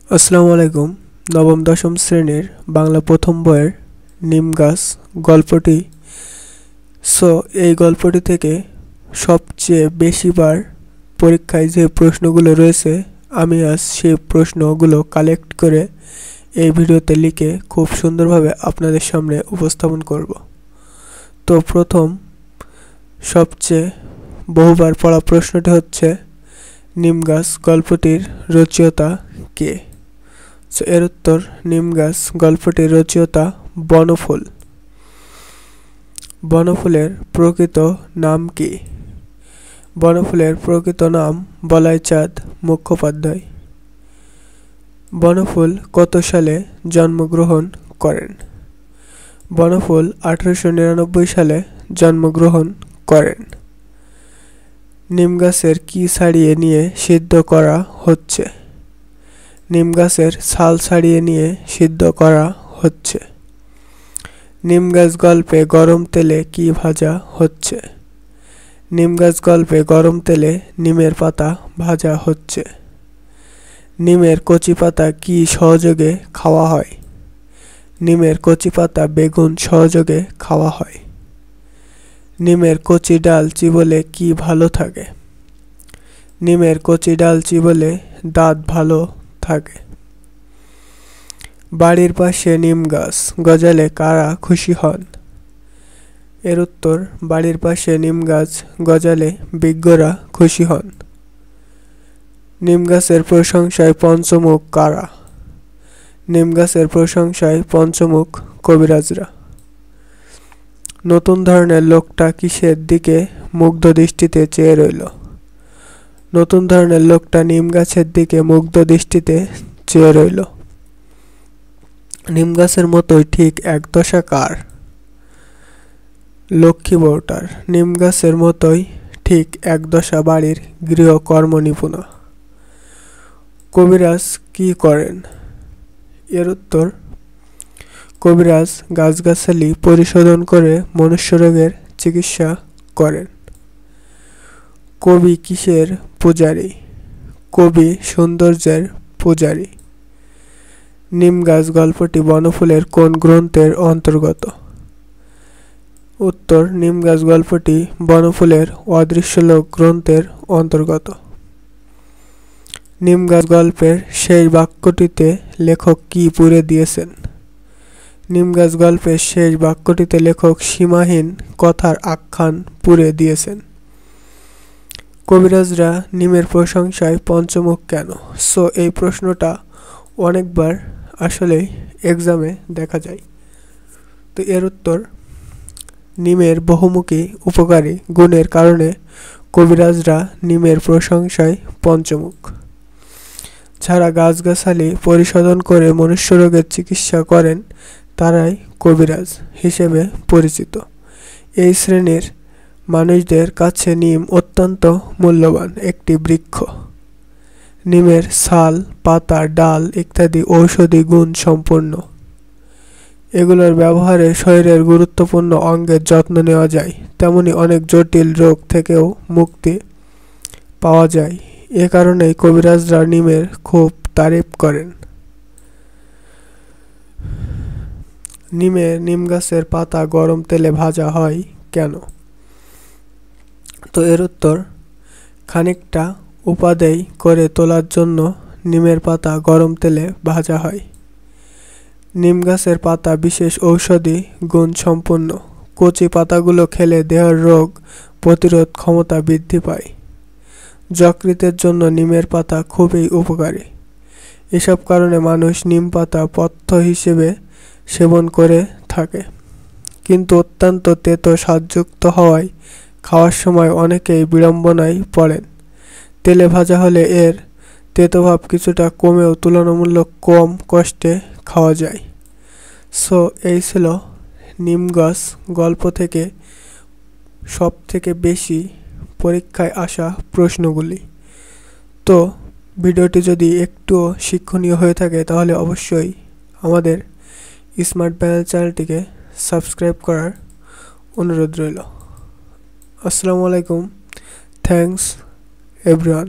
আসসালামু আলাইকুম। নবম দশম শ্রেণীর বাংলা প্রথম বইয়ের নিম গাছ গল্পটি। এই গল্পটি থেকে সবচেয়ে বেশিবার পরীক্ষায় যে প্রশ্নগুলো রয়েছে, আমি আজ সেই প্রশ্নগুলো কালেক্ট করে এই ভিডিওতে লিখে খুব সুন্দরভাবে আপনাদের সামনে উপস্থাপন করব। তো প্রথম সবচেয়ে বহুবার পড়া প্রশ্নটি হচ্ছে, নিম গাছ গল্পটির রচয়িতা কে? এর উত্তর, নিম গাছ গল্পটির রচয়িতা বনফুল। বনফুলের প্রকৃত নাম কি? বনফুলের প্রকৃত নাম বলাই চাঁদ মুখোপাধ্যায়। বনফুল কত সালে জন্মগ্রহণ করেন? বনফুল 1899 সালে জন্মগ্রহণ করেন। নিম গাছের কি ছাড়িয়ে নিয়ে সিদ্ধ করা হচ্ছে? নিম গাছের ছাল ছাড়িয়ে নিয়ে সিদ্ধ করা হচ্ছে। নিম গাছ গল্পে গরম তেলে কি ভাজা হচ্ছে? নিম গাছ গল্পে গরম তেলে নিমের পাতা ভাজা হচ্ছে। নিমের কচি পাতা কি সহযোগে খাওয়া হয়? নিমের কচি পাতা বেগুন সহযোগে খাওয়া হয়। নিমের কচি ডাল চিবোলে কি ভালো থাকে? নিমের কচি ডাল চিবোলে দাঁত ভালো থাকে। বাড়ির পাশে নিম গাছ গজালে কারা খুশি হন? এর উত্তর, বাড়ির পাশে নিম গাছ গজালে বিজ্ঞরা খুশি হন। নিম গাছের প্রশংসায় পঞ্চমুখ কারা? নিম গাছের প্রশংসায় পঞ্চমুখ কবিরাজরা। নতুন ধরনের লোকটা কিসের দিকে মুগ্ধ দৃষ্টিতে চেয়ে রইল? নতুন ধরনের লোকটা নিম গাছের দিকে মুগ্ধ দৃষ্টিতে চেয়ে রইল। নিম গাছের মতোই ঠিক এক দশা কার? লক্ষ্মী বউটার। নিম গাছের মতোই ঠিক এক দশা বাড়ির গৃহকর্ম নিপুণা। কবিরাজ কি করেন? এর উত্তর, কবিরাজ গাছগাছালি পরিশোধন করে মনুষ্য রোগের চিকিৎসা করেন। কবি কিসের পূজারী? কবি সৌন্দর্যের পূজারী। নিম গাছ গল্পটি বনফুলের কোন গ্রন্থের অন্তর্গত? উত্তর, নিম গাছ গল্পটি বনফুলের অদৃশ্য লোক গ্রন্থের অন্তর্গত। নিম গাছ গল্পের শেষ বাক্যটিতে লেখক কি পুরে দিয়েছেন? নিম গাছ গল্পের শেষ বাক্যটিতে লেখক সীমাহীন কথার আখ্যান পুরে দিয়েছেন। কবিরাজরা নিমের প্রশংসায় পঞ্চমুখ কেন? এই প্রশ্নটা অনেকবার আসলেই এক্সামে দেখা যায়। তো এর উত্তর, নিমের বহুমুখী উপকারী গুণের কারণে কবিরাজরা নিমের প্রশংসায় পঞ্চমুখ। যারা গাছগাছালি পরিশোধন করে মনুষ্য রোগের চিকিৎসা করেন তারাই কবিরাজ হিসেবে পরিচিত। এই শ্রেণীর মানুষদের কাছে নিম অত্যন্ত মূল্যবান একটি বৃক্ষ। নিমের ছাল, পাতা, ডাল ইত্যাদি ঔষধি গুণ সম্পন্ন। এগুলোর ব্যবহারে শরীরের গুরুত্বপূর্ণ অঙ্গের যত্ন নেওয়া যায়, তেমনি অনেক জটিল রোগ থেকেও মুক্তি পাওয়া যায়। এ কারণেই কবিরাজরা নিমের খুব তারিফ করেন। নিম গাছের পাতা গরম তেলে ভাজা হয় কেন? তো এর উত্তর, খানিকটা উপাদেয় করে তোলার জন্য নিমের পাতা গরম তেলে ভাজা হয়। নিম গাছের পাতা বিশেষ ঔষধি গুণ সম্পন্ন। কচি পাতাগুলো খেলে দেহের রোগ প্রতিরোধ ক্ষমতা বৃদ্ধি পায়। যকৃতের জন্য নিমের পাতা খুবই উপকারী। এসব কারণে মানুষ নিম পাতা পথ্য হিসেবে সেবন করে থাকে, কিন্তু অত্যন্ত তেতো স্বাদযুক্ত হওয়ায় খাওয়ার সময় অনেকেই বিড়ম্বনায় পড়েন। তেলে ভাজা হলে এর তেতোভাব কিছুটা কমেও তুলনামূলক কম কষ্টে খাওয়া যায়। এই ছিল নিম গাছ গল্প থেকে সব থেকে বেশি পরীক্ষায় আসা প্রশ্নগুলি। তো ভিডিওটি যদি একটু শিক্ষণীয় হয়ে থাকে তাহলে অবশ্যই আমাদের স্মার্ট প্যানেল চ্যানেলটিকে সাবস্ক্রাইব করার অনুরোধ রইল। আসসালামু আলাইকুম। Thanks everyone.